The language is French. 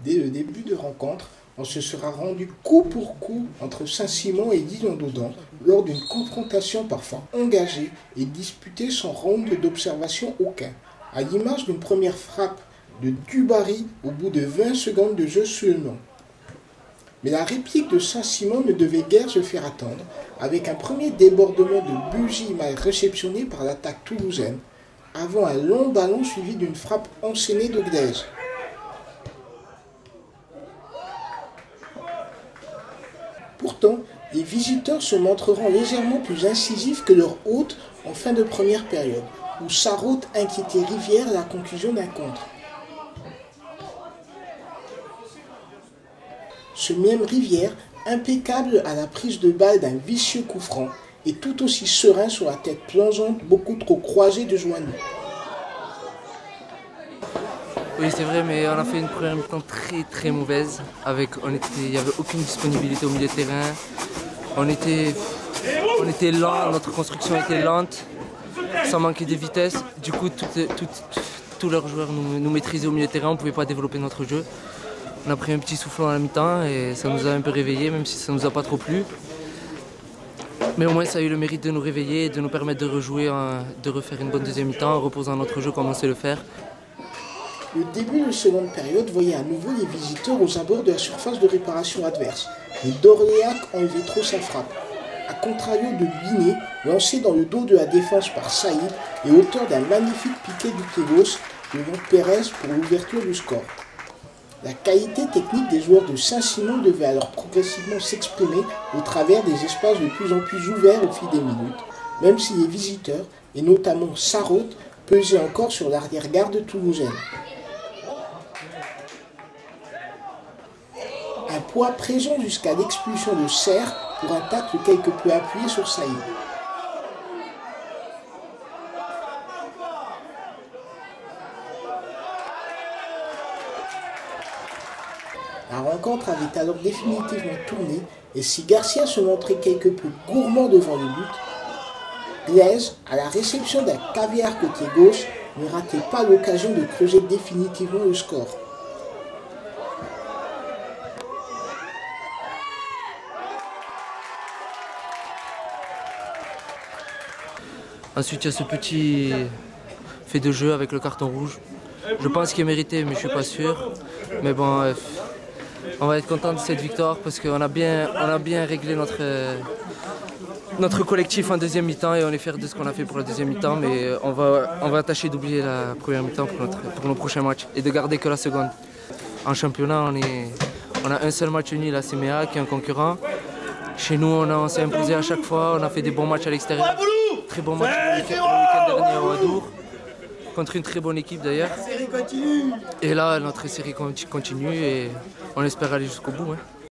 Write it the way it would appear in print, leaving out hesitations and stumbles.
Dès le début de rencontre, on se sera rendu coup pour coup entre Saint-Simon et Dijon-Dodon lors d'une confrontation parfois engagée et disputée sans round d'observation aucun, à l'image d'une première frappe de Dubarry au bout de 20 secondes de jeu seulement. Mais la réplique de Saint-Simon ne devait guère se faire attendre, avec un premier débordement de Bugy mal réceptionné par l'attaque toulousaine, avant un long ballon suivi d'une frappe enchaînée de Glaise. Pourtant, les visiteurs se montreront légèrement plus incisifs que leur hôte en fin de première période, où Sarraute inquiétait Rivière à la conclusion d'un contre. Ce même Rivière, impeccable à la prise de balle d'un vicieux coup franc, et tout aussi serein sur la tête plongeante beaucoup trop croisée de Joanny. Oui, c'est vrai, mais on a fait une première mi-temps très mauvaise. Il n'y avait aucune disponibilité au milieu de terrain. On était lent, notre construction était lente, sans manquer de vitesse. Du coup, tous leurs joueurs nous maîtrisaient au milieu de terrain, on ne pouvait pas développer notre jeu. On a pris un petit soufflant à la mi-temps et ça nous a un peu réveillés, même si ça ne nous a pas trop plu. Mais au moins, ça a eu le mérite de nous réveiller et de nous permettre de rejouer, de refaire une bonne deuxième mi-temps en reposant notre jeu comme on sait le faire. Le début de seconde période voyait à nouveau les visiteurs aux abords de la surface de réparation adverse. Mais Dorléac enlevait trop sa frappe. A contrario de Binet, lancé dans le dos de la défense par Saïd et auteur d'un magnifique piqué du pied gauche devant Pérez pour l'ouverture du score. La qualité technique des joueurs de Saint-Simon devait alors progressivement s'exprimer au travers des espaces de plus en plus ouverts au fil des minutes, même si les visiteurs, et notamment Sarraute, pesaient encore sur l'arrière-garde toulousaine. Un poids présent jusqu'à l'expulsion de Serre pour un tacle quelque peu appuyé sur Saïd. La rencontre avait alors définitivement tourné et si Garcia se montrait quelque peu gourmand devant le but, Blaise, à la réception d'un caviar côté gauche, ne ratait pas l'occasion de creuser définitivement le score. Ensuite, il y a ce petit fait de jeu avec le carton rouge. Je pense qu'il est mérité, mais je ne suis pas sûr. Mais bon, on va être content de cette victoire parce qu'on a bien réglé notre collectif en deuxième mi-temps et on est fiers de ce qu'on a fait pour la deuxième mi-temps. Mais on va tâcher d'oublier la première mi-temps pour nos prochains matchs et de garder que la seconde. En championnat, on a un seul match nul à CMA qui est un concurrent. Chez nous, on s'est imposé à chaque fois, on a fait des bons matchs à l'extérieur. Très bon match le week-end dernier à Ouadour, contre une très bonne équipe d'ailleurs. Et là, notre série continue et on espère aller jusqu'au bout.